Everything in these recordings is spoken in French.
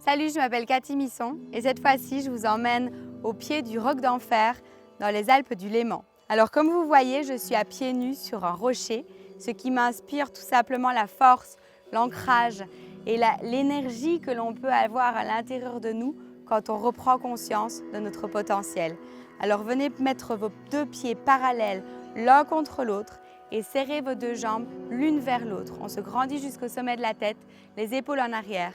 Salut, je m'appelle Cathy Misson et cette fois-ci, je vous emmène au pied du Roc d'Enfer dans les Alpes du Léman. Alors comme vous voyez, je suis à pieds nus sur un rocher, ce qui m'inspire tout simplement la force, l'ancrage et l'énergie que l'on peut avoir à l'intérieur de nous quand on reprend conscience de notre potentiel. Alors venez mettre vos deux pieds parallèles l'un contre l'autre et serrez vos deux jambes l'une vers l'autre. On se grandit jusqu'au sommet de la tête, les épaules en arrière.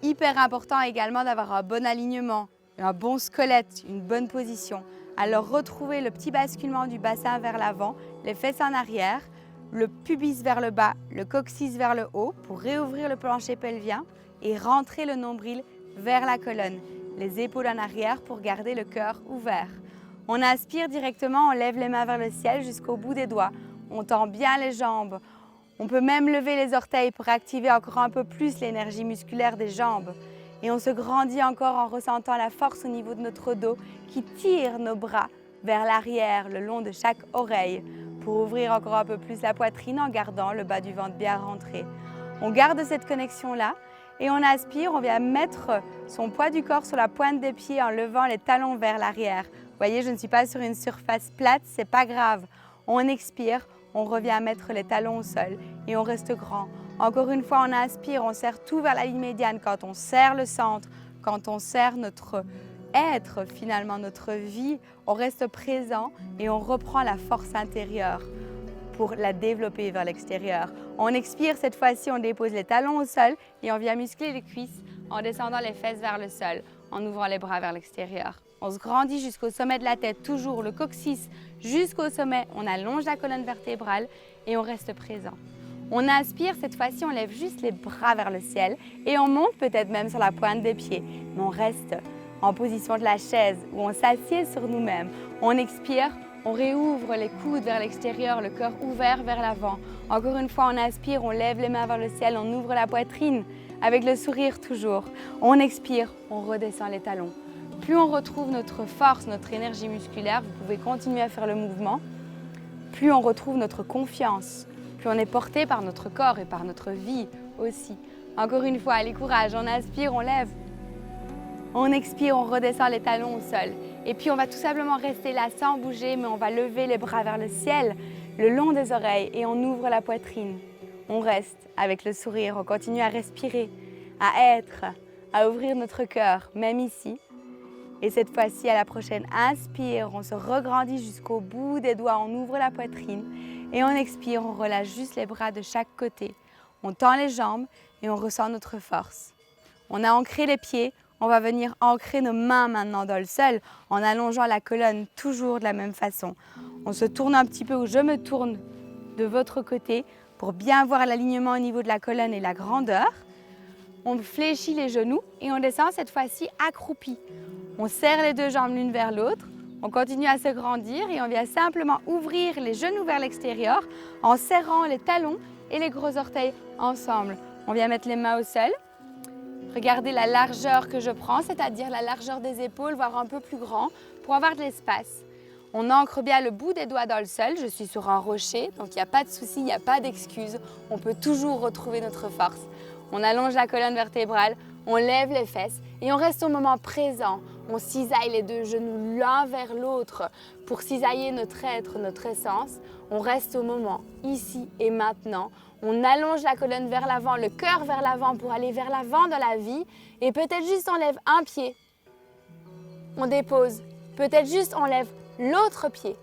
Hyper important également d'avoir un bon alignement, un bon squelette, une bonne position. Alors retrouvez le petit basculement du bassin vers l'avant, les fesses en arrière, le pubis vers le bas, le coccyx vers le haut pour réouvrir le plancher pelvien et rentrer le nombril vers la colonne, les épaules en arrière pour garder le cœur ouvert. On inspire directement, on lève les mains vers le ciel jusqu'au bout des doigts. On tend bien les jambes. On peut même lever les orteils pour activer encore un peu plus l'énergie musculaire des jambes. Et on se grandit encore en ressentant la force au niveau de notre dos qui tire nos bras vers l'arrière le long de chaque oreille pour ouvrir encore un peu plus la poitrine en gardant le bas du ventre bien rentré. On garde cette connexion-là et on aspire, on vient mettre son poids du corps sur la pointe des pieds en levant les talons vers l'arrière. Vous voyez, je ne suis pas sur une surface plate, c'est pas grave. On expire. On revient à mettre les talons au sol et on reste grand. Encore une fois, on inspire, on serre tout vers la ligne médiane. Quand on serre le centre, quand on serre notre être, finalement notre vie, on reste présent et on reprend la force intérieure pour la développer vers l'extérieur. On expire, cette fois-ci, on dépose les talons au sol et on vient muscler les cuisses en descendant les fesses vers le sol, en ouvrant les bras vers l'extérieur. On se grandit jusqu'au sommet de la tête, toujours le coccyx jusqu'au sommet. On allonge la colonne vertébrale et on reste présent. On inspire, cette fois-ci, on lève juste les bras vers le ciel et on monte peut-être même sur la pointe des pieds. Mais on reste en position de la chaise où on s'assied sur nous-mêmes. On expire, on réouvre les coudes vers l'extérieur, le cœur ouvert vers l'avant. Encore une fois, on inspire, on lève les mains vers le ciel, on ouvre la poitrine avec le sourire toujours. On expire, on redescend les talons. Plus on retrouve notre force, notre énergie musculaire, vous pouvez continuer à faire le mouvement, plus on retrouve notre confiance, plus on est porté par notre corps et par notre vie aussi. Encore une fois, allez courage, on inspire, on lève. On expire, on redescend les talons au sol. Et puis on va tout simplement rester là sans bouger, mais on va lever les bras vers le ciel, le long des oreilles et on ouvre la poitrine. On reste avec le sourire, on continue à respirer, à être, à ouvrir notre cœur, même ici. Et cette fois-ci, à la prochaine, inspire, on se regrandit jusqu'au bout des doigts, on ouvre la poitrine et on expire, on relâche juste les bras de chaque côté. On tend les jambes et on ressent notre force. On a ancré les pieds, on va venir ancrer nos mains maintenant dans le sol en allongeant la colonne toujours de la même façon. On se tourne un petit peu ou je me tourne de votre côté pour bien voir l'alignement au niveau de la colonne et la grandeur. On fléchit les genoux et on descend cette fois-ci accroupi. On serre les deux jambes l'une vers l'autre, on continue à se grandir et on vient simplement ouvrir les genoux vers l'extérieur en serrant les talons et les gros orteils ensemble. On vient mettre les mains au sol. Regardez la largeur que je prends, c'est-à-dire la largeur des épaules, voire un peu plus grand, pour avoir de l'espace. On ancre bien le bout des doigts dans le sol. Je suis sur un rocher, donc il n'y a pas de souci, il n'y a pas d'excuse. On peut toujours retrouver notre force. On allonge la colonne vertébrale, on lève les fesses et on reste au moment présent. On cisaille les deux genoux l'un vers l'autre pour cisailler notre être, notre essence. On reste au moment, ici et maintenant. On allonge la colonne vers l'avant, le cœur vers l'avant pour aller vers l'avant dans la vie. Et peut-être juste on lève un pied. On dépose. Peut-être juste on lève l'autre pied.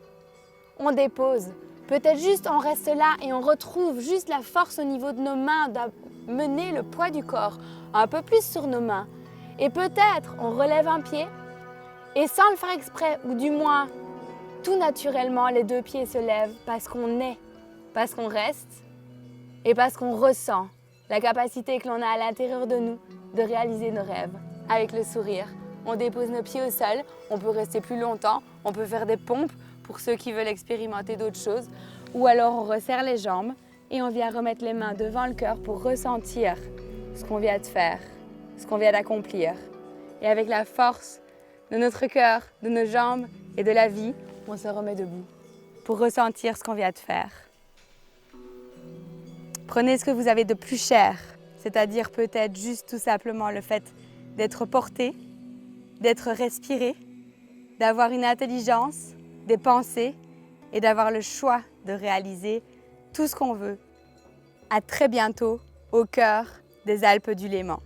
On dépose. Peut-être juste on reste là et on retrouve juste la force au niveau de nos mains, d'amener le poids du corps un peu plus sur nos mains. Et peut-être on relève un pied et sans le faire exprès, ou du moins tout naturellement, les deux pieds se lèvent parce qu'on est, parce qu'on reste et parce qu'on ressent la capacité que l'on a à l'intérieur de nous de réaliser nos rêves avec le sourire. On dépose nos pieds au sol, on peut rester plus longtemps, on peut faire des pompes pour ceux qui veulent expérimenter d'autres choses, ou alors on resserre les jambes et on vient remettre les mains devant le cœur pour ressentir ce qu'on vient de faire, ce qu'on vient d'accomplir. Et avec la force de notre cœur, de nos jambes et de la vie, on se remet debout pour ressentir ce qu'on vient de faire. Prenez ce que vous avez de plus cher, c'est-à-dire peut-être juste tout simplement le fait d'être porté, d'être respiré, d'avoir une intelligence, des pensées et d'avoir le choix de réaliser tout ce qu'on veut. À très bientôt au cœur des Alpes du Léman.